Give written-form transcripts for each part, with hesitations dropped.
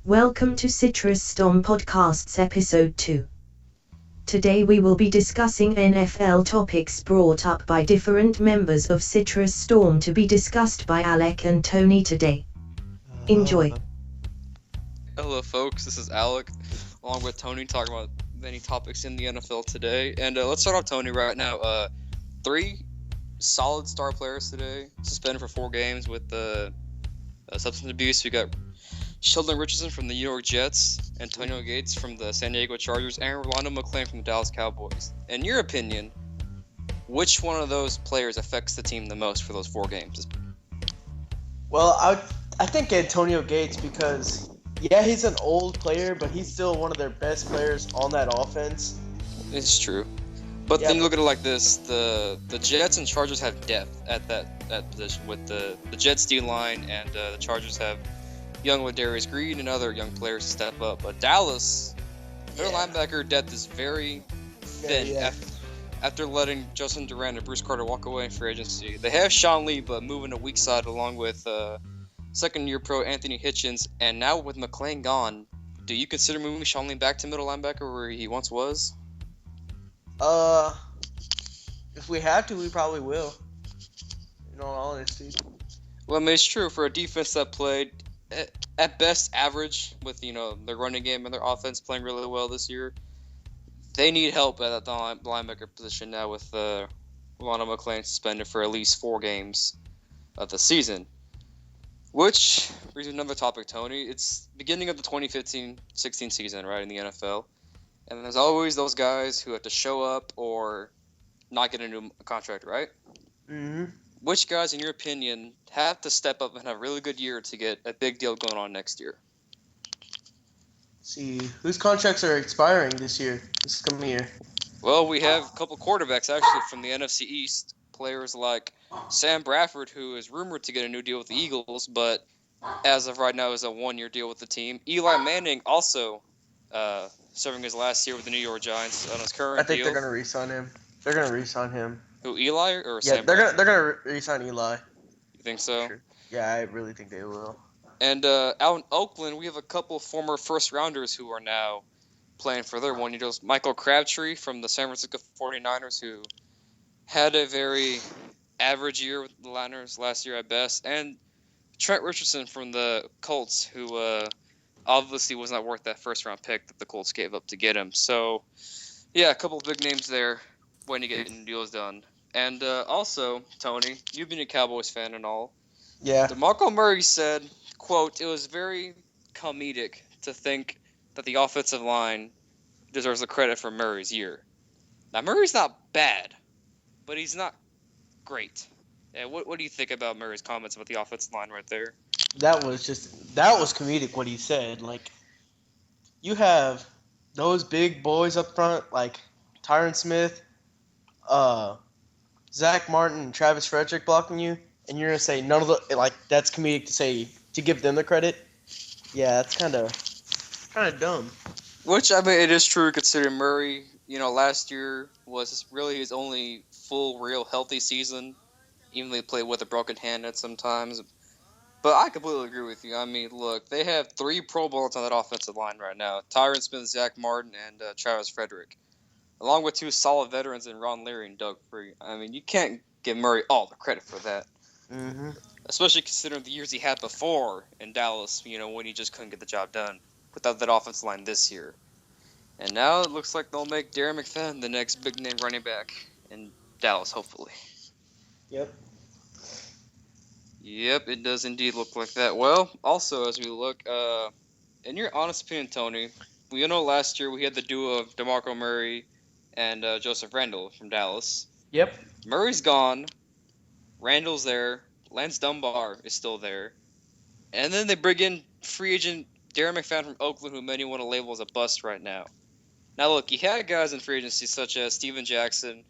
Welcome to Citrus Storm Podcasts Episode 2. Today we will be discussing NFL topics brought up by different members of Citrus Storm to be discussed by Alec and Tony today. Enjoy. Hello folks, this is Alec, along with Tony, talking about many topics in the NFL today. And let's start off, Tony, right now. 3 solid star players today, suspended for 4 games with substance abuse. We got Sheldon Richardson from the New York Jets, Antonio Gates from the San Diego Chargers, and Rolando McClain from the Dallas Cowboys. In your opinion, which one of those players affects the team the most for those 4 games? Well, I think Antonio Gates, because, yeah, he's an old player, but he's still one of their best players on that offense. It's true. But then you look at it like this, the Jets and Chargers have depth at that position with the Jets D-line, and the Chargers have young Ladarius Green and other young players to step up. But Dallas, their linebacker depth is very thin after letting Justin Durant and Bruce Carter walk away in free agency. They have Sean Lee, but moving to weak side along with second-year pro Anthony Hitchens, and now with McClain gone, do you consider moving Sean Lee back to middle linebacker where he once was? If we have to, we probably will. In all honesty. Well, I mean, it's true for a defense that played at best average with, their running game and their offense playing really well this year. They need help at the linebacker position now with Rolando McClain suspended for at least 4 games of the season. Which brings me to another topic, Tony. It's beginning of the 2015-16 season, right, in the NFL. And there's always those guys who have to show up or not get a new contract, right? Mm-hmm. Which guys, in your opinion, have to step up and have a really good year to get a big deal going on next year? See, whose contracts are expiring this coming year? Well, we have a couple quarterbacks, actually, from the NFC East. Players like Sam Bradford, who is rumored to get a new deal with the Eagles, but as of right now is a 1-year deal with the team. Eli Manning also serving his last year with the New York Giants on his current deal. I think they're going to re-sign him. They're going to re-sign him. Who, Eli or Sam? Yeah, they're going to re-sign Eli. You think so? Sure. Yeah, I really think they will. And out in Oakland, we have a couple former first-rounders who are now playing for their 1-year deals. Michael Crabtree from the San Francisco 49ers, who had a very average year with the Niners last year at best. And Trent Richardson from the Colts, who obviously was not worth that first-round pick that the Colts gave up to get him. So, yeah, a couple of big names there when you get deals done. And also, Tony, you've been a Cowboys fan and all. Yeah. DeMarco Murray said, quote, "It was very comedic to think that the offensive line deserves the credit for Murray's year." Now, Murray's not bad, but he's not great. Yeah, what do you think about Murray's comments about the offensive line right there? That was comedic what he said. Like, you have those big boys up front, like Tyron Smith, Zach Martin, and Travis Frederick blocking you, and you're gonna say none of the, like, that's comedic to give them the credit. Yeah, that's kind of dumb. Which, I mean, it is true considering Murray, last year was really his only full, real, healthy season. Even though he played with a broken hand at some times. But I completely agree with you. I mean, look, they have 3 Pro Bowlers on that offensive line right now. Tyron Smith, Zach Martin, and Travis Frederick. Along with 2 solid veterans in Ron Leary and Doug Free. I mean, you can't give Murray all the credit for that. Mm-hmm. Especially considering the years he had before in Dallas, when he just couldn't get the job done without that offensive line this year. And now it looks like they'll make Darren McFadden the next big-name running back in Dallas, hopefully. Yep, it does indeed look like that. Well, also, as we look, in your honest opinion, Tony, we know last year we had the duo of DeMarco Murray and Joseph Randle from Dallas. Yep. Murray's gone. Randall's there. Lance Dunbar is still there. And then they bring in free agent Darren McFadden from Oakland, who many want to label as a bust right now. Now, look, he had guys in free agency such as Steven Jackson,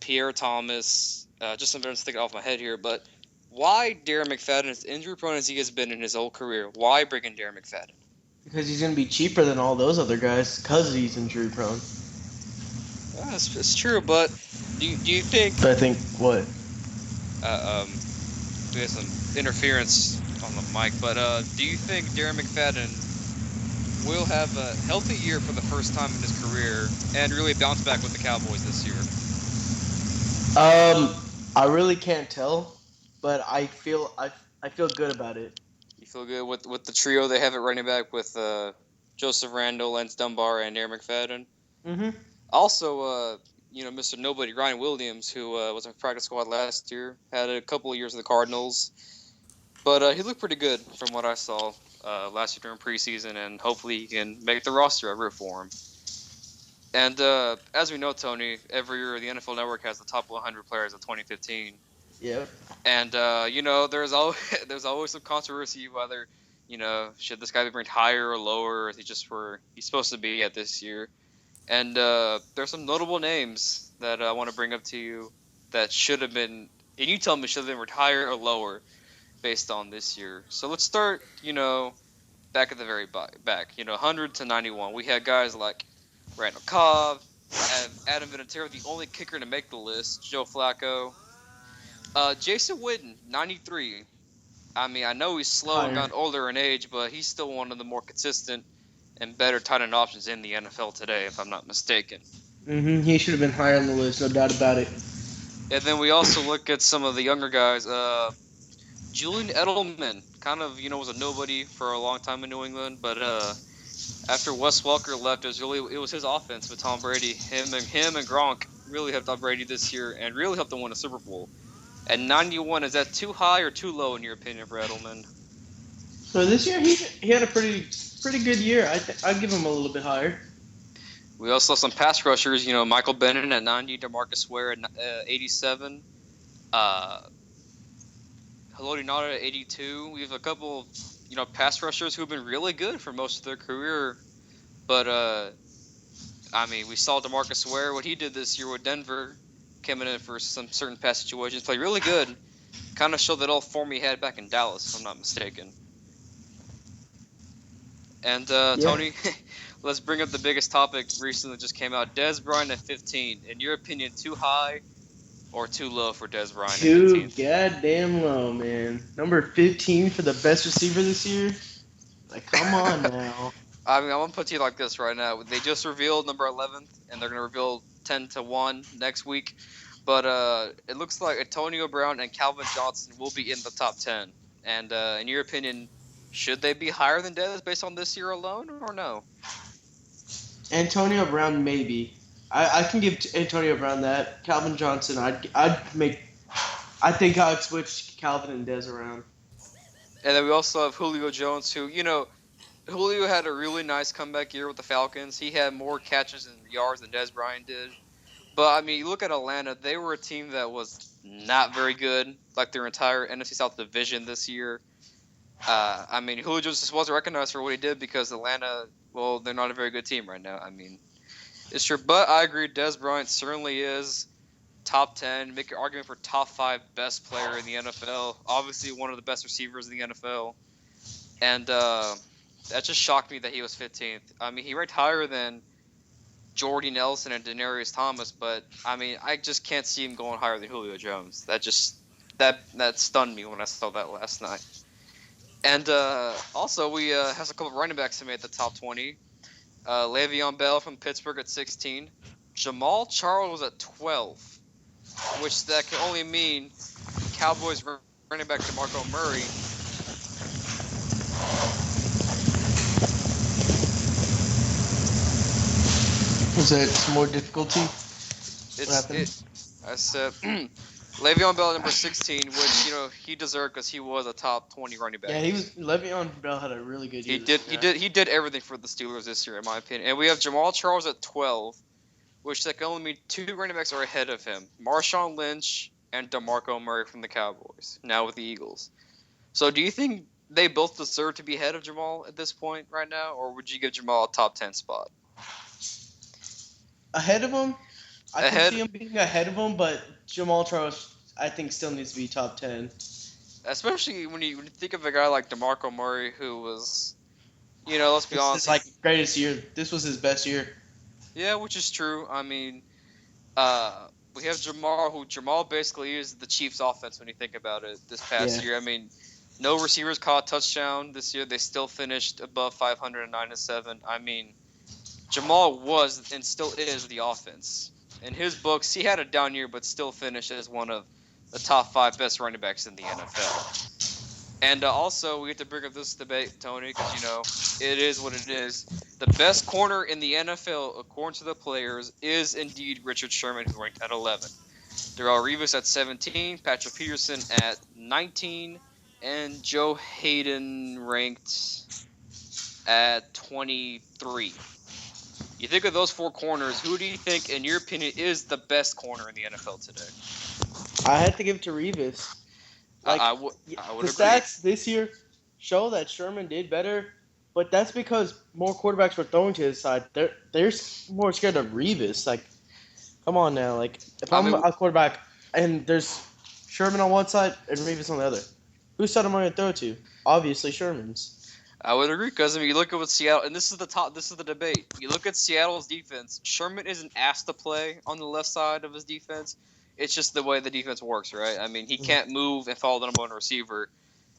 Pierre Thomas, just some veterans thinking off my head here, but why Darren McFadden, as injury-prone as he has been in his whole career, why bring in Darren McFadden? Because he's going to be cheaper than all those other guys because he's injury-prone. Yeah, it's true, but do you think... But I think what? We have some interference on the mic, but do you think Darren McFadden will have a healthy year for the first time in his career and really bounce back with the Cowboys this year? I really can't tell, but I feel good about it. You feel good with the trio they have at running back with Joseph Randle, Lance Dunbar, and Aaron McFadden. Mm-hmm. Also, Mr. Nobody, Ryan Williams, who was on practice squad last year, had a couple of years with the Cardinals. But he looked pretty good from what I saw last year during preseason, and hopefully he can make the roster. I root for him. And as we know, Tony, every year the NFL Network has the top 100 players of 2015. Yep. And there's always there's always some controversy whether should this guy be ranked higher or lower, or is he just where he's supposed to be at this year. And there's some notable names that I want to bring up to you that should have been, and you tell me should have been retired or lower based on this year. So let's start, back at the very back, 100 to 91. We had guys like Randall Cobb, Adam Vinatieri, the only kicker to make the list, Joe Flacco. Jason Witten, 93. I mean, I know he's slow and gotten older in age, but he's still one of the more consistent and better tight end options in the NFL today, if I'm not mistaken. Mm-hmm. He should have been higher on the list, no doubt about it. And then we also look at some of the younger guys. Julian Edelman, kind of, was a nobody for a long time in New England, but after Wes Welker left, it was his offense with Tom Brady. Him and Gronk really helped Tom Brady this year and really helped them win a Super Bowl. At 91, is that too high or too low in your opinion for Edelman? So this year he had a pretty good year. I'd give him a little bit higher. We also have some pass rushers. Michael Bennett at 90, DeMarcus Ware at 87, Haloti Ngata at 82. We have a couple, pass rushers who have been really good for most of their career. But we saw DeMarcus Ware, what he did this year with Denver, coming in for some certain pass situations, played really good. Kind of showed that old form he had back in Dallas, if I'm not mistaken. And Tony, let's bring up the biggest topic recently that just came out. Dez Bryant at 15. In your opinion, too high or too low for Dez Bryant at 15? Too goddamn low, man. Number 15 for the best receiver this year? Like, come on now. I'm going to put to you like this right now. They just revealed number 11, and they're going to reveal 10 to 1 next week. But it looks like Antonio Brown and Calvin Johnson will be in the top 10. And in your opinion, should they be higher than Dez based on this year alone, or no? Antonio Brown, maybe. I can give Antonio Brown that. Calvin Johnson, I think I'd switch Calvin and Dez around. And then we also have Julio Jones, who, Julio had a really nice comeback year with the Falcons. He had more catches and yards than Dez Bryant did. But, you look at Atlanta, they were a team that was not very good, like their entire NFC South division this year. Julio Jones just wasn't recognized for what he did because Atlanta, well, they're not a very good team right now. It's true. But I agree, Dez Bryant certainly is top 10. Make an argument for top 5 best player in the NFL. Obviously one of the best receivers in the NFL. And that just shocked me that he was 15th. He ranked higher than Jordy Nelson and Denarius Thomas, but I just can't see him going higher than Julio Jones. That stunned me when I saw that last night. And also we have a couple of running backs who made the top 20. Le'Veon Bell from Pittsburgh at 16. Jamal Charles at 12, which that can only mean Cowboys running back DeMarco Murray. Was it some more difficulty? I said Le'Veon Bell number 16, which he deserved because he was a top 20 running back. Yeah, Le'Veon Bell had a really good year. He did everything for the Steelers this year, in my opinion. And we have Jamal Charles at 12, which that can only mean 2 running backs are ahead of him: Marshawn Lynch and DeMarco Murray from the Cowboys, now with the Eagles. So, do you think they both deserve to be ahead of Jamal at this point right now, or would you give Jamal a top 10 spot? Ahead of him? I can see him being ahead of him, but Jamal Charles, I think, still needs to be top 10. Especially when you think of a guy like DeMarco Murray, who was, let's be honest. This is greatest year. This was his best year. Yeah, which is true. We have Jamal basically is the Chiefs' offense when you think about it this past year. No receivers caught a touchdown this year. They still finished above 509-7. I mean, Jamal was and still is the offense. In his books, he had a down year, but still finished as one of the top 5 best running backs in the NFL. And also, we have to bring up this debate, Tony, because, it is what it is. The best corner in the NFL, according to the players, is indeed Richard Sherman, who ranked at 11. Darrelle Revis at 17, Patrick Peterson at 19, and Joe Hayden ranked at 23. You think of those 4 corners, who do you think, in your opinion, is the best corner in the NFL today? I had to give it to Revis. I would the agree. stats this year show that Sherman did better, but that's because more quarterbacks were throwing to his side. They're more scared of Revis. Like, come on now. Like, if I'm a quarterback and there's Sherman on one side and Revis on the other, whose side am I going to throw to? Obviously Sherman's. I would agree, because you look at what Seattle, and this is the debate. You look at Seattle's defense. Sherman isn't asked to play on the left side of his defense. It's just the way the defense works, right? I mean, he can't move and follow the number 1 receiver.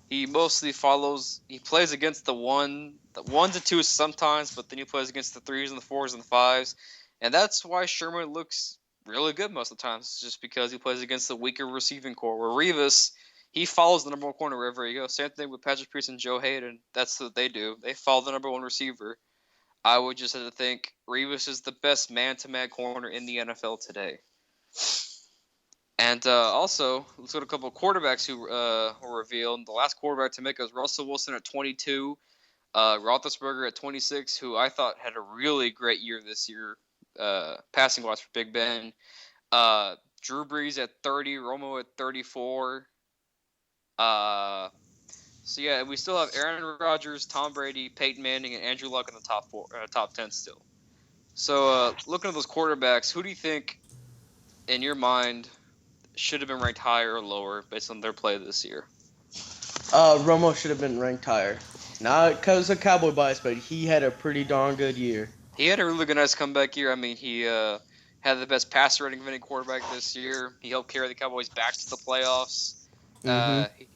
He mostly follows. He plays against the 1s and 2s sometimes, but then he plays against the 3s and the 4s and the 5s, and that's why Sherman looks really good most of the time. It's just because he plays against the weaker receiving core. Where Revis, he follows the number 1 corner wherever he goes. Same thing with Patrick Peterson and Joe Hayden. That's what they do. They follow the number 1 receiver. I would just have to think Revis is the best man-to-man corner in the NFL today. And also, let's go to a couple of quarterbacks who were revealed. The last quarterback to make it was Russell Wilson at 22, Roethlisberger at 26, who I thought had a really great year this year, passing-wise for Big Ben. Drew Brees at 30, Romo at 34. So yeah, we still have Aaron Rodgers, Tom Brady, Peyton Manning, and Andrew Luck in the top 10 still. So looking at those quarterbacks, who do you think, in your mind, should have been ranked higher or lower based on their play this year? Romo should have been ranked higher. Not because of Cowboy bias, but he had a pretty darn good year. He had a really good, nice comeback year. I mean, he had the best passer rating of any quarterback this year. He helped carry the Cowboys back to the playoffs.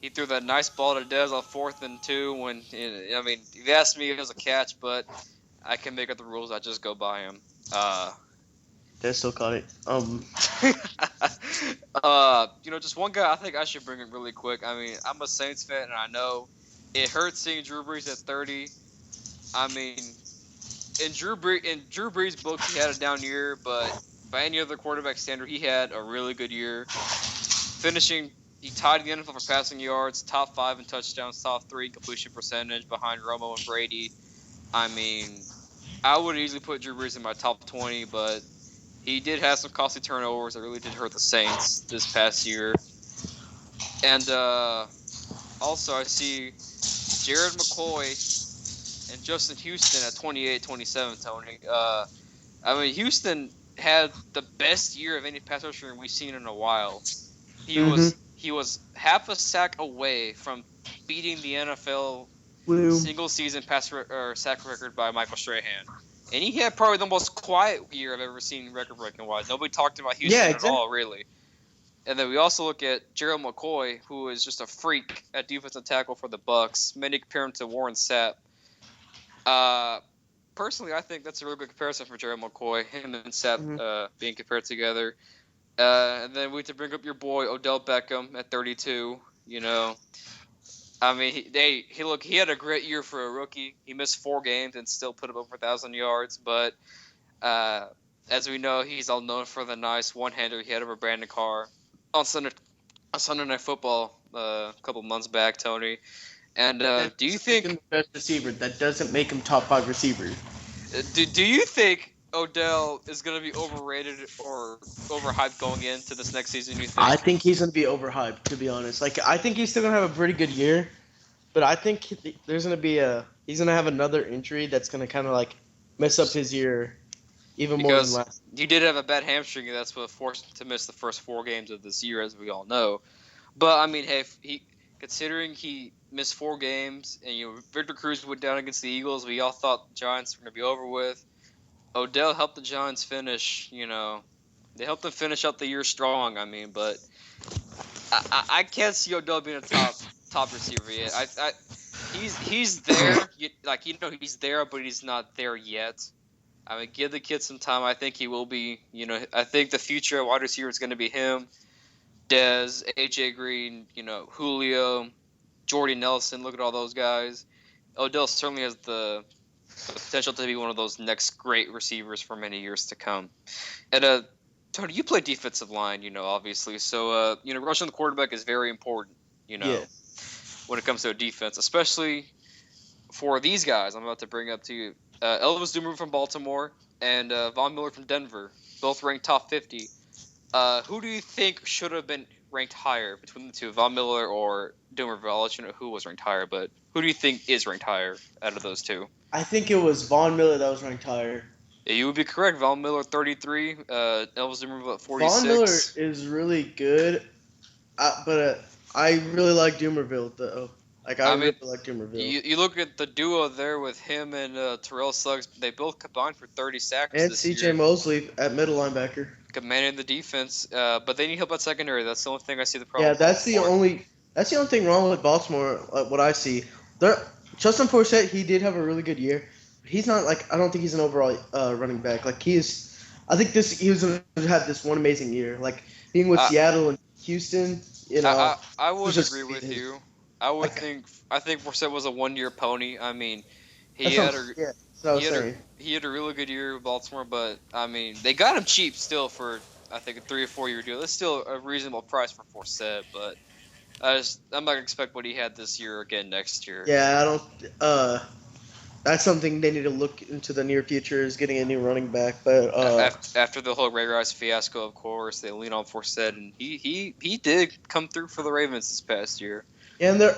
He threw that nice ball to Dez on 4th and 2 when, I mean, if you asked me, it was a catch, but I can make up the rules. I just go by him. Dez still caught it. Just one guy I think I should bring in really quick. I mean, I'm a Saints fan, and I know it hurts seeing Drew Brees at 30. I mean, in Drew Brees' book, he had a down year, but by any other quarterback standard, he had a really good year. He tied the NFL for passing yards, top 5 in touchdowns, top 3 completion percentage behind Romo and Brady. I mean, I would easily put Drew Brees in my top 20, but he did have some costly turnovers that really did hurt the Saints this past year. And also, I see Jared McCoy and Justin Houston at 28, 27, Tony. I mean, Houston had the best year of any pass rusher we've seen in a while. He was half a sack away from beating the NFL single season sack record by Michael Strahan. And he had probably the most quiet year I've ever seen record-breaking wise. Nobody talked about Houston at all, really. And then we also look at Gerald McCoy, who is just a freak at defensive tackle for the Bucs. Many compare him to Warren Sapp. Personally, I think that's a really good comparison for Gerald McCoy, him and Sapp being compared together. And then we have to bring up your boy Odell Beckham at 32. I mean, he had a great year for a rookie. He missed 4 games and still put up over 1,000 yards. But as we know, he's all known for the nice one-hander he had over Brandon Carr on Sunday Night Football a couple months back, Tony. And do you think best receiver that doesn't make him top 5 receiver? Do you think Odell is going to be overrated or overhyped going into this next season, you think? I think he's going to be overhyped, to be honest. I think he's still going to have a pretty good year, but I think he's going to have another injury that's going to kind of mess up his year even more than last. He did have a bad hamstring, and that's what forced him to miss the first 4 games of this year, as we all know. But, I mean, hey, considering he missed 4 games and Victor Cruz went down against the Eagles, we all thought the Giants were going to be over with. Odell helped the Giants finish, they helped them finish out the year strong, I mean, but I can't see Odell being a top receiver yet. He's there. He's there, but he's not there yet. I mean, give the kid some time. I think he will be. I think the future wide receiver is going to be him, Dez, AJ Green, Julio, Jordy Nelson. Look at all those guys. Odell certainly has the potential to be one of those next great receivers for many years to come. And Tony, you play defensive line, obviously. So rushing the quarterback is very important. When it comes to a defense, especially for these guys I'm about to bring up to you. Elvis Dumervil from Baltimore and Von Miller from Denver, both ranked top 50. Who do you think should have been ranked higher between the two, Von Miller or Dumervil? I'll let you know who was ranked higher, but who do you think is ranked higher out of those two? I think it was Von Miller that was ranked higher. Yeah, you would be correct. Von Miller 33, Elvis Dumervil at 46. Von Miller is really good, but I really like Dumervil though. Really like Dumervil. You look at the duo there with him and Terrell Suggs. They both combined for 30 sacks and this C.J. year. Mosley at middle linebacker. Commanding the defense, but they need help at secondary. That's the only thing I see the problem. Yeah, that's the only thing wrong with Baltimore. What I see, Justin Forsett, he did have a really good year. But he's not I don't think he's an overall running back. I think he was going to have this one amazing year, being with Seattle and Houston. I would agree with you. I think Forsett was a 1-year pony. I mean, he had a really good year with Baltimore, but I mean, they got him cheap still for I think a 3 or 4 year deal. That's still a reasonable price for Forsett, but I'm not gonna expect what he had this year again next year. Yeah, I don't. That's something they need to look into the near future is getting a new running back. But after the whole Ray Rice fiasco, of course, they lean on Forsett, and he did come through for the Ravens this past year. And their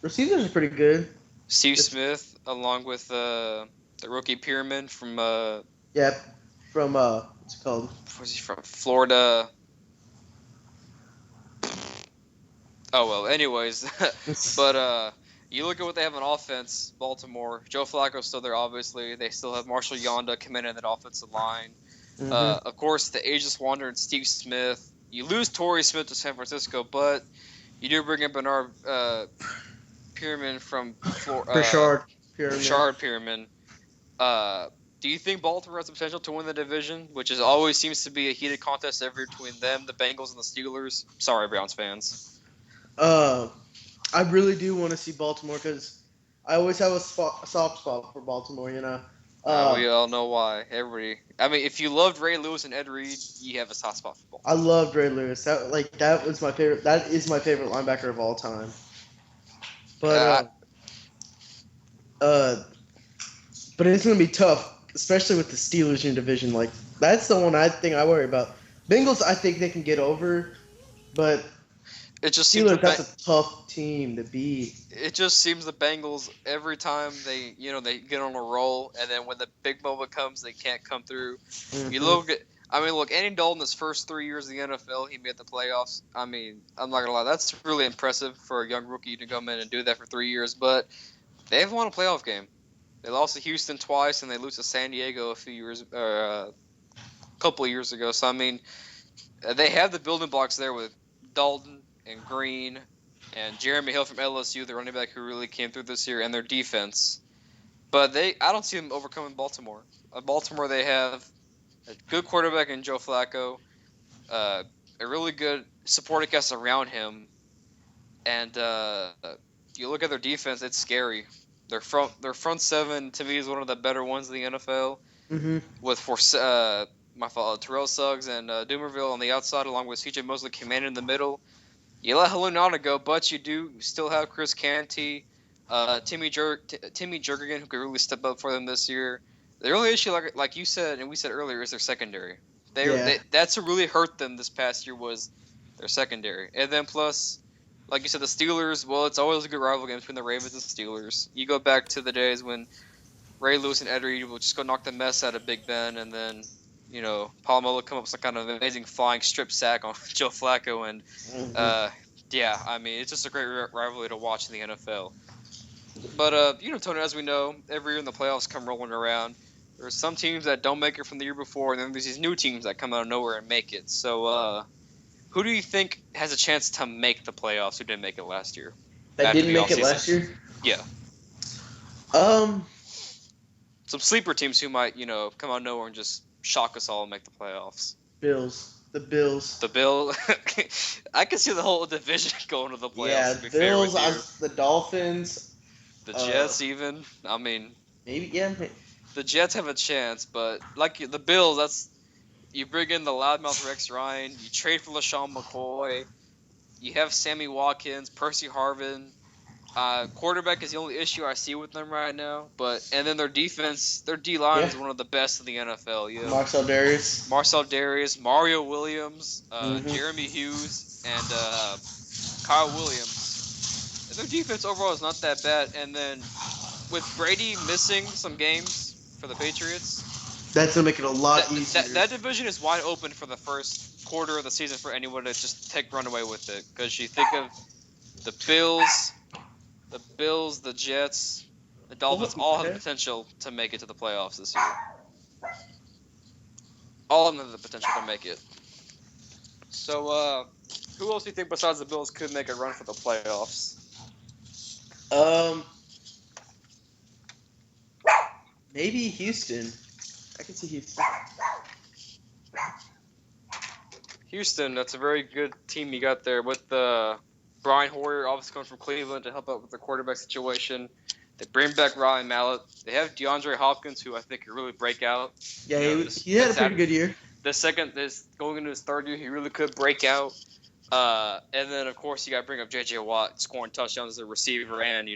receivers are pretty good. Steve Smith, along with the rookie Pierman from from what's it called? Where's he from? Florida. Oh well. Anyways, but you look at what they have on offense. Baltimore, Joe Flacco's still there. Obviously, they still have Marshall Yonda commanding that offensive line. Mm-hmm. Of course, the ageless wanderer and Steve Smith. You lose Torrey Smith to San Francisco, but you do bring in Bernard Pierman from Richard Pierman. Do you think Baltimore has the potential to win the division, which always seems to be a heated contest between them, the Bengals, and the Steelers? Sorry, Browns fans. I really do want to see Baltimore because I always have a soft spot for Baltimore. We all know why. Everybody. I mean, if you loved Ray Lewis and Ed Reed, you have a soft spot for Baltimore. I loved Ray Lewis. That was my favorite. That is my favorite linebacker of all time. But it's gonna be tough, especially with the Steelers in your division. That's the one I think I worry about. Bengals, I think they can get over, but it just Steelers, that's a tough team to beat. It just seems the Bengals every time they get on a roll, and then when the big moment comes, they can't come through. Mm-hmm. You look at. Andy Dalton's first 3 years in the NFL, he made the playoffs. I mean, I'm not gonna lie, that's really impressive for a young rookie to come in and do that for 3 years. But they haven't won a playoff game. They lost to Houston twice, and they lose to San Diego a couple of years ago. So I mean, they have the building blocks there with Dalton and Green and Jeremy Hill from LSU, the running back who really came through this year, and their defense. But I don't see them overcoming Baltimore. Baltimore, they have a good quarterback in Joe Flacco, a really good supporting cast around him, and you look at their defense, it's scary. Their front seven to me is one of the better ones in the NFL. Mm-hmm. With Terrell Suggs and Dumervil on the outside, along with C.J. Mosley commanding in the middle. You let Halunana go, but you do still have Chris Canty, Timmy Jernigan, who could really step up for them this year. The only issue, like you said, and we said earlier, is their secondary. That's what really hurt them this past year was their secondary. And then plus, like you said, the Steelers, well, it's always a good rival game between the Ravens and Steelers. You go back to the days when Ray Lewis and Ed Reed will just go knock the mess out of Big Ben, and then, Palomelo come up with some kind of amazing flying strip sack on Joe Flacco. And, it's just a great rivalry to watch in the NFL. But, Tony, as we know, every year in the playoffs come rolling around. There's some teams that don't make it from the year before, and then there's these new teams that come out of nowhere and make it. So, Who do you think has a chance to make the playoffs who didn't make it last year? That After didn't the make it offseason? last year. Yeah. Some sleeper teams who might, come out of nowhere and just shock us all and make the playoffs. Bills. The Bills. The Bills. I can see the whole division going to the playoffs. Yeah, to be fair with Bills. you. The Dolphins. The Jets, even. I mean, Maybe, yeah. the Jets have a chance, but like the Bills, you bring in the loudmouth Rex Ryan, you trade for LaShawn McCoy, you have Sammy Watkins, Percy Harvin. Quarterback is the only issue I see with them right now, and then their defense, their D line is one of the best in the NFL. Yeah, Marcel Darius, Mario Williams, Mm-hmm. Jeremy Hughes, and Kyle Williams. And their defense overall is not that bad. And then with Brady missing some games for the Patriots, That's gonna make it a lot easier. that division is wide open for the first quarter of the season for anyone to just run away with it. Because you think of the Bills, the Jets, the Dolphins all have the potential to make it to the playoffs this year. All of them have the potential to make it. So, who else do you think besides the Bills could make a run for the playoffs? Maybe Houston. I can see Houston. Houston, that's a very good team you got there with Brian Hoyer, obviously coming from Cleveland to help out with the quarterback situation. They bring back Ryan Mallett. They have DeAndre Hopkins, who I think could really break out. Yeah, he had a pretty good year. Going into his third year, he really could break out. And then, of course, you got to bring up J.J. Watt, scoring touchdowns as a receiver and,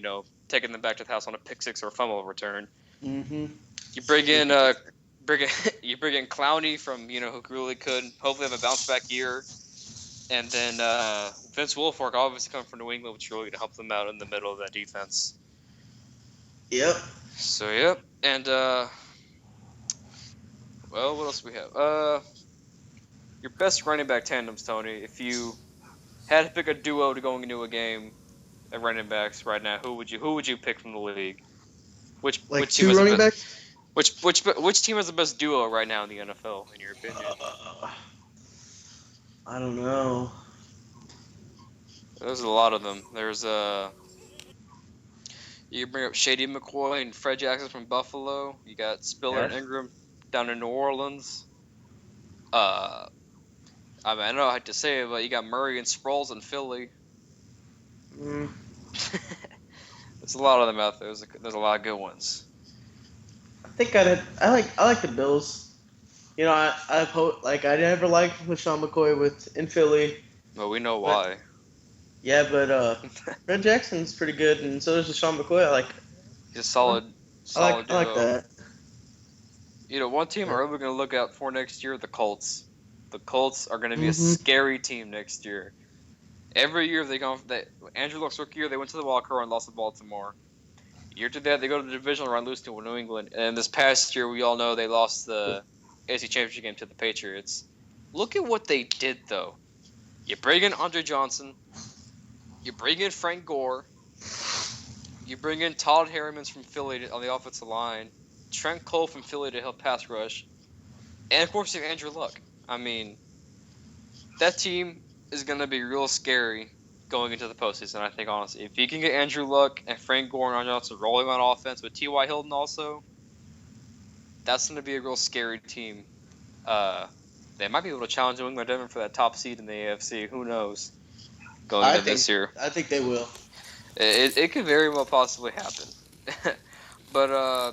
taking them back to the house on a pick six or a fumble return. Mm-hmm. You bring in Clowney from, who really could hopefully have a bounce back year. And then Vince Wilfork obviously coming from New England, which really to help them out in the middle of that defense. Yep. So, yep. And, well, what else do we have? Your best running back tandems, Tony. If you had to pick a duo to going into a game at running backs right now, who would you pick from the league? Which two running backs? Which team has the best duo right now in the NFL, in your opinion? I don't know. There's a lot of them. There's you bring up Shady McCoy and Fred Jackson from Buffalo. You got Spiller and Ingram down in New Orleans. I don't know how to say it, but you got Murray and Sproles in Philly. There's a lot of them out there. There's a lot of good ones. I think I like the Bills. I never liked LaShawn McCoy in Philly. Well, we know why. Yeah, but Fred Jackson's pretty good, and so is LaShawn McCoy. He's a solid duo. I like that. One team I'm really going to look out for next year, the Colts. The Colts are going to be a scary team next year. Every year Andrew Luck's rookie year, they went to the wild card and lost to Baltimore. Year to that, they go to the divisional round, lose to New England. And this past year, we all know they lost the AFC Championship game to the Patriots. Look at what they did, though. You bring in Andre Johnson. You bring in Frank Gore. You bring in Todd Harrimans from Philly on the offensive line. Trent Cole from Philly to help pass rush. And, of course, you have Andrew Luck. I mean, that team is going to be real scary going into the postseason, I think, honestly. If you can get Andrew Luck and Frank Gore and Andre Johnson rolling on offense with T.Y. Hilton also, that's going to be a real scary team. They might be able to challenge New England Denver for that top seed in the AFC. Who knows? This year. I think they will. It could very well possibly happen. But,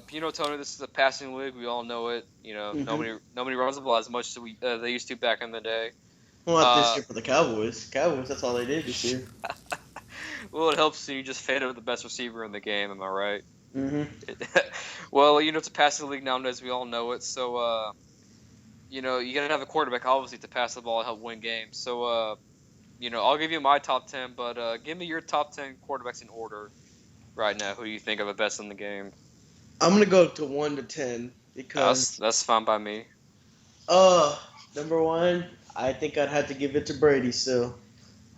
Tony, this is a passing league. We all know it. Nobody runs the ball as much as they used to back in the day. Well, not this year for the Cowboys. Cowboys, that's all they did this year. Well, it helps you just fade over the best receiver in the game. Am I right? Mm-hmm. Well, it's a passing league nowadays. We all know it. So, you got to have a quarterback, obviously, to pass the ball and help win games. So, I'll give you my top 10, but give me your top 10 quarterbacks in order right now. Who do you think are the best in the game? I'm going to go to 1 to 10 because... That's fine by me. Number 1, I think I'd have to give it to Brady still.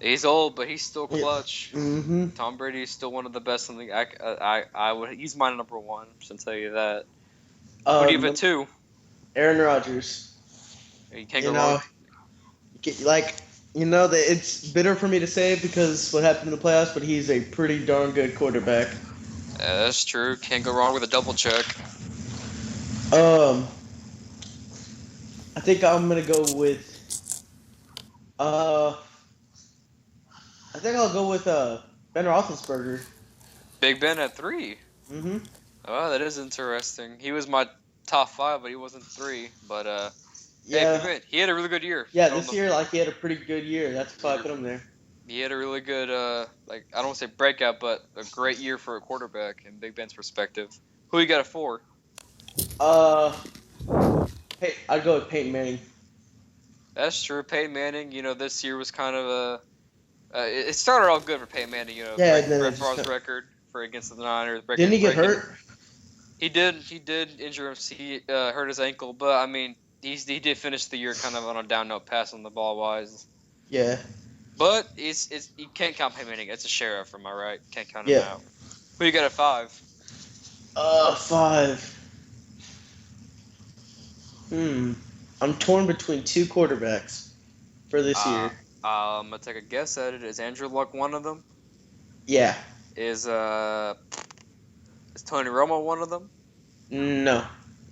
He's old, but he's still clutch. Yeah. Mm-hmm. Tom Brady is still one of the best in the. I would. He's my number 1. Just to tell you that. Who do you give it to? Aaron Rodgers. You can't go wrong. It's bitter for me to say it because what happened in the playoffs, but he's a pretty darn good quarterback. That's true. Can't go wrong with a double check. Um, I think I'm gonna go with. Uh, I think I'll go with Ben Roethlisberger. Big Ben at 3. Mm-hmm. Oh, that is interesting. He was my top 5, but he wasn't 3. But hey, Big Yeah, Ben, he had a really good year. yeah. This year, like he had a pretty good year. That's why I put him there. He had a really good, like I don't want to say breakout, but a great year for a quarterback in Big Ben's perspective. Who you got it for? Hey, I'd go with Peyton Manning. That's true. Peyton Manning, this year was kind of a. It started off good for Peyton Manning, Yeah, breaking and then Brett it just Favre's record for against the Niners. Didn't he get hurt? He did injure him. He hurt his ankle, but I mean, he did finish the year kind of on a down note, passing the ball wise. Yeah. But you can't count Peyton Manning. It's a sheriff, am I right? Can't count him Yeah. out. Who you got at 5? 5. I'm torn between 2 quarterbacks for this year. I'm gonna take a guess at it. Is Andrew Luck one of them? Yeah. Is Tony Romo one of them? No.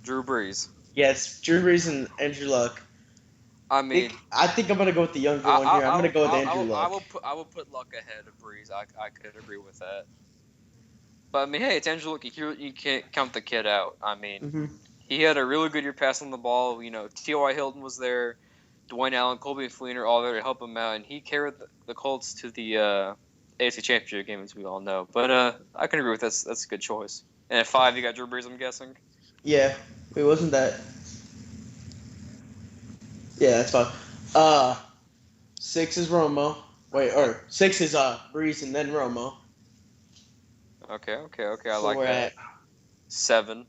Drew Brees. Yes, Drew Brees and Andrew Luck. I mean, I think I'm gonna go with the younger one here. I'm gonna go with Andrew Luck. I will put Luck ahead of Brees. I could agree with that. But I mean, hey, it's Andrew Luck. You can't count the kid out. I mean, he had a really good year passing the ball. T.Y. Hilton was there, Dwayne Allen, Colby Fleener, all there to help him out, and he carried the Colts to the AFC Championship game, as we all know. But I can agree with that. That's a good choice. And at 5, you got Drew Brees, I'm guessing. Yeah. Wait, wasn't that? Yeah, that's fine. 6 is Romo. 6 is Brees and then Romo. Okay. I So like we're that. at 7.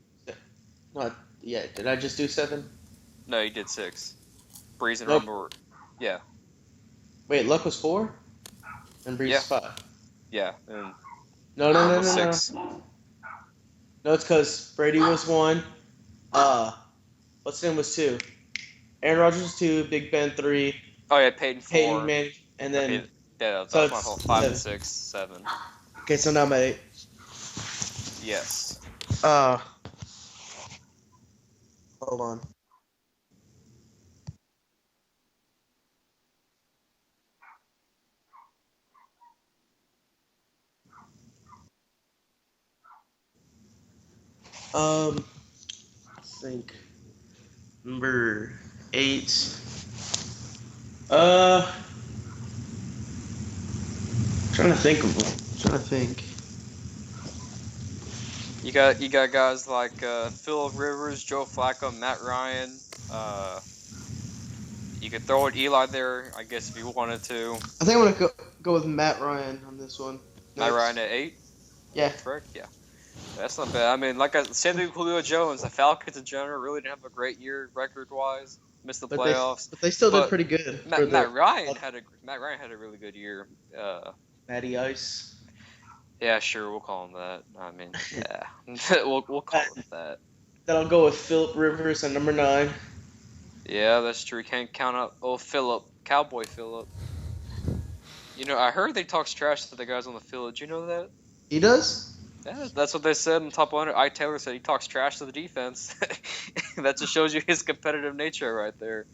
Not yeah. Did I just do 7? No, you did 6. Brees and Nope. Romo were, yeah. Wait, Luck was 4, and Brees Yeah. is 5. Yeah. And No. Romo was 6. No, it's because Brady was 1. What's his name was 2. Aaron Rodgers was 2. Big Ben 3. Oh yeah, Peyton 4. Peyton Manning, and then Okay, yeah, that's so my it's whole 5 and 7. 6, 7. Okay, so now I'm at 8. Yes. Hold on. I think number 8. Trying to think of them. Trying to think. You got guys like Phillip Rivers, Joe Flacco, Matt Ryan. You could throw in Eli there, I guess, if you wanted to. I think I'm gonna go with Matt Ryan on this one. Matt Ryan at 8. Yeah. Correct. Yeah. That's not bad. I mean, same thing with Julio Jones. The Falcons in general really didn't have a great year record-wise. Missed the playoffs. But they still did pretty good. Matt Ryan had a really good year. Matty Ice. Yeah, sure, we'll call him that. I mean, yeah, we'll call him that. Then I'll go with Phillip Rivers at number 9. Yeah, that's true. Can't count out Phillip, Cowboy Phillip. I heard they talks trash to the guys on the field. Did you know that? He does? Yeah, that's what they said in Top 100. Ike Taylor said he talks trash to the defense. That just shows you his competitive nature right there.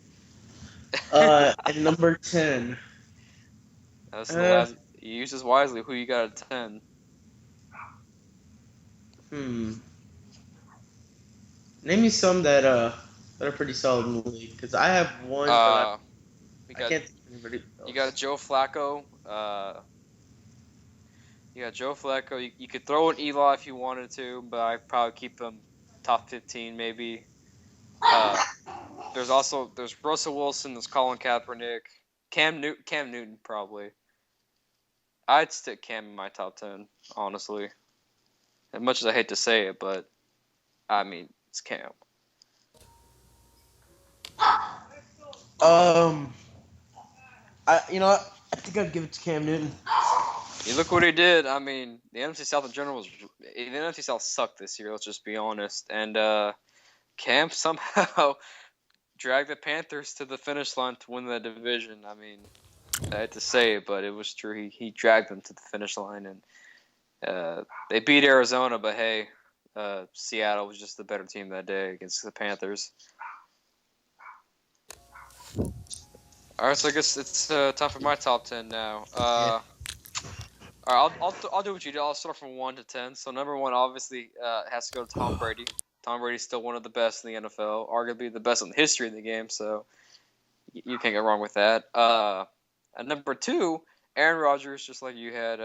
At number 10. That's the last. You use this wisely. Who you got at 10? Name me some that are pretty solid in the league. Because I have one, but I can't think of anybody else. You got Joe Flacco. You could throw in Eli if you wanted to, but I'd probably keep him top 15 maybe. There's Russell Wilson. There's Colin Kaepernick. Cam Newton probably. I'd stick Cam in my top 10, honestly. As much as I hate to say it, but I mean, it's Cam. I think I'd give it to Cam Newton. You look what he did. I mean, the NFC South in general the NFC South sucked this year. Let's just be honest. And Cam somehow dragged the Panthers to the finish line to win the division. I mean, I hate to say it, but it was true. He dragged them to the finish line, and they beat Arizona. But hey, Seattle was just the better team that day against the Panthers. All right, so I guess it's time for my top 10 now. All right, I'll do what you do. I'll start from 1 to 10. So number 1 obviously has to go to Tom Brady. Tom Brady's still one of the best in the NFL, arguably the best in the history of the game. So you can't go wrong with that. At number 2, Aaron Rodgers, just like you had.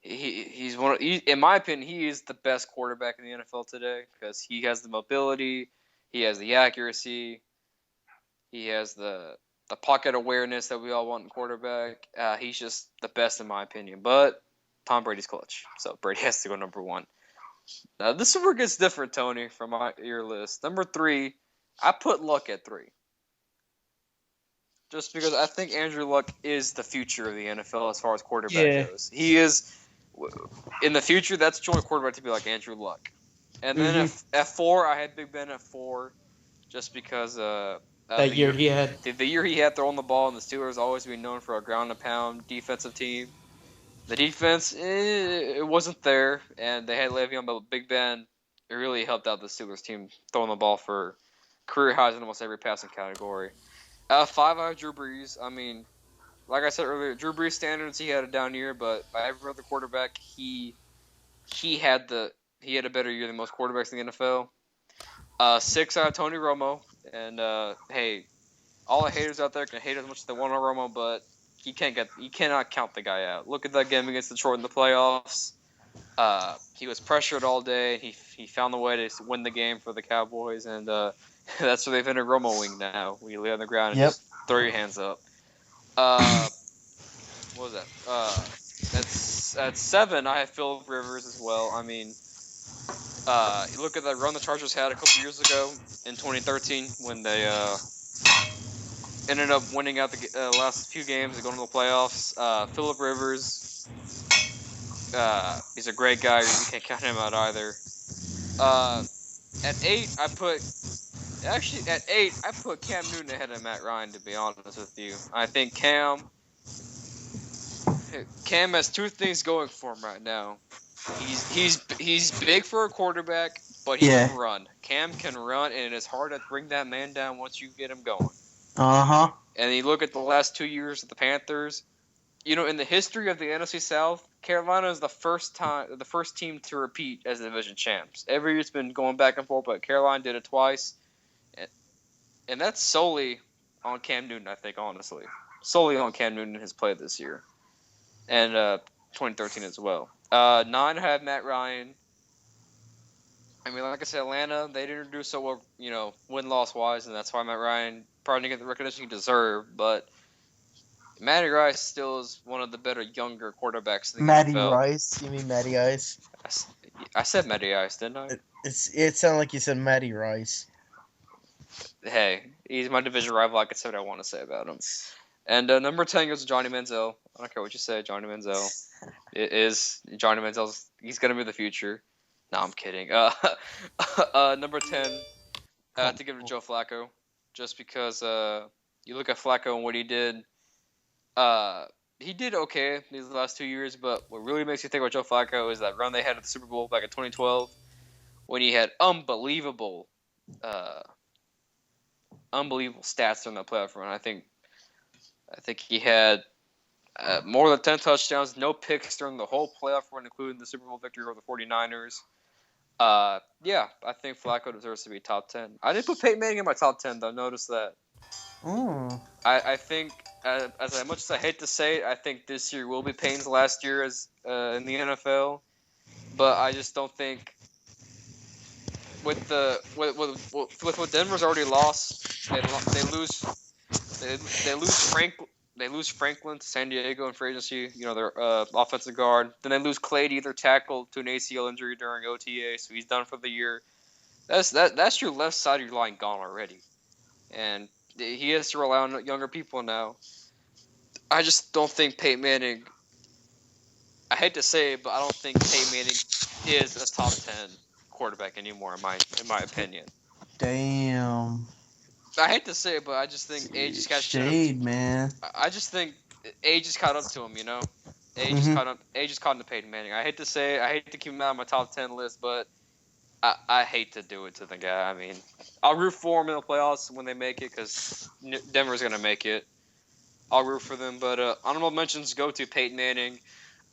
He's in my opinion, he is the best quarterback in the NFL today because he has the mobility, he has the accuracy, he has the pocket awareness that we all want in quarterback. He's just the best in my opinion. But Tom Brady's clutch, so Brady has to go number 1. Now this is where it gets different, Tony, from your list. Number 3, I put Luck at 3. Just because I think Andrew Luck is the future of the NFL as far as quarterback goes. He is, in the future, that's the only quarterback to be like Andrew Luck. And then at 4, I had Big Ben at 4, just because the year he had throwing the ball, and the Steelers always been known for a ground and pound defensive team. The defense, it wasn't there, and they had Le'Veon, but Big Ben, it really helped out the Steelers team throwing the ball for career highs in almost every passing category. 5, I have Drew Brees. I mean, like I said earlier, Drew Brees standards, he had a down year, but by every other quarterback, he had a better year than most quarterbacks in the NFL. 6, I have Tony Romo, and hey, all the haters out there can hate as much as they want on Romo, but you cannot count the guy out. Look at that game against Detroit in the playoffs. He was pressured all day. He found the way to win the game for the Cowboys, and that's where they've entered Romo wing now. We lay on the ground and just throw your hands up. What was that? At 7, I have Philip Rivers as well. I mean, you look at that run the Chargers had a couple years ago in 2013 when they ended up winning out the last few games and going to the playoffs. Philip Rivers, he's a great guy. You can't count him out either. At 8, I put Cam Newton ahead of Matt Ryan, to be honest with you. I think Cam has 2 things going for him right now. He's big for a quarterback, but he can run. Cam can run, and it's hard to bring that man down once you get him going. And you look at the last 2 years of the Panthers. You know, in the history of the NFC South, Carolina is the first team to repeat as the division champs. Every year it's been going back and forth, but Carolina did it twice. And that's solely on Cam Newton, I think, honestly. Solely on Cam Newton and his play this year. And 2013 as well. 9, I have Matt Ryan. I mean, like I said, Atlanta, they didn't do so well, you know, win-loss wise, and that's why Matt Ryan probably didn't get the recognition he deserved. But Matty Rice still is one of the better younger quarterbacks in the NFL. Matty Rice? You mean Matty Ice? I said Matty Ice, didn't I? It sounded like you said Matty Rice. Hey, he's my division rival. I can say what I want to say about him. And number 10 goes to Johnny Manziel. I don't care what you say, Johnny Manziel. It is Johnny Manziel's. He's gonna be the future. No, I'm kidding. Number 10, I have to give it to Joe Flacco, just because you look at Flacco and what he did. He did okay these last 2 years, but what really makes you think about Joe Flacco is that run they had at the Super Bowl back in 2012, when he had unbelievable stats during that playoff run. I think he had more than 10 touchdowns, no picks during the whole playoff run, including the Super Bowl victory over the 49ers. Yeah, I think Flacco deserves to be top 10. I didn't put Peyton Manning in my top 10, though. Notice that. I think, as much as I hate to say it, I think this year will be Peyton's last year as in the NFL. But I just don't think with what Denver's already lost, they lose Franklin to San Diego in free agency. You know, their offensive guard. Then they lose Clay to either tackle to an ACL injury during OTA, so he's done for the year. That's your left side of your line gone already, and he has to rely on younger people now. I just don't think Peyton Manning. I hate to say it, but I don't think Peyton Manning is a top 10 quarterback anymore, in my opinion. Damn. I hate to say it, but I just think age just got shade, man. I just think age just caught up to him. You know, age just caught up. Age just caught up to Peyton Manning. I hate to say it. I hate to keep him out of my top 10 list, but I hate to do it to the guy. I mean, I'll root for him in the playoffs when they make it because Denver's gonna make it. I'll root for them, but honorable mentions go to Peyton Manning.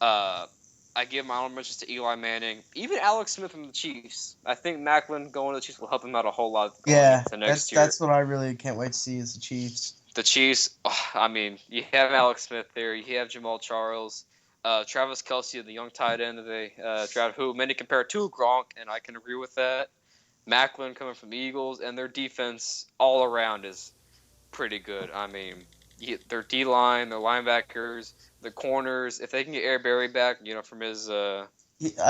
I give my honorable mentions to Eli Manning, even Alex Smith from the Chiefs. I think Macklin going to the Chiefs will help him out a whole lot. Next year. That's what I really can't wait to see is the Chiefs. The Chiefs. I mean, you have Alex Smith there. You have Jamal Charles, Travis Kelce, the young tight end they drafted, who many compare to Gronk, and I can agree with that. Macklin coming from the Eagles, and their defense all around is pretty good. I mean, their D-line, their linebackers, the corners. If they can get Eric Berry back, from his. I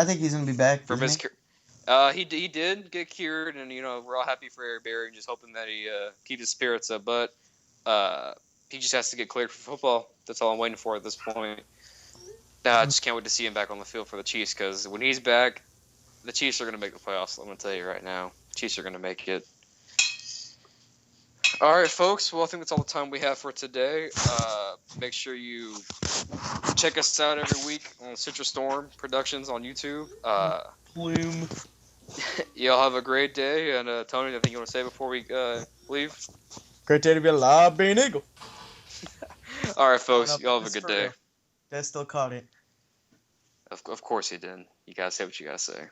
think he's gonna be back. From his. He did get cured, and we're all happy for Eric Berry, and just hoping that he keeps his spirits up. But he just has to get cleared for football. That's all I'm waiting for at this point. I just can't wait to see him back on the field for the Chiefs because when he's back, the Chiefs are gonna make the playoffs. I'm gonna tell you right now, Chiefs are gonna make it. All right, folks. Well, I think that's all the time we have for today. Make sure you check us out every week on Citrus Storm Productions on YouTube. Plume. Y'all have a great day. And Tony, I think you want to say before we leave? Great day to be alive, being Eagle. All right, folks. Y'all have a good day. That still caught it. Of course he did. You gotta say what you gotta say.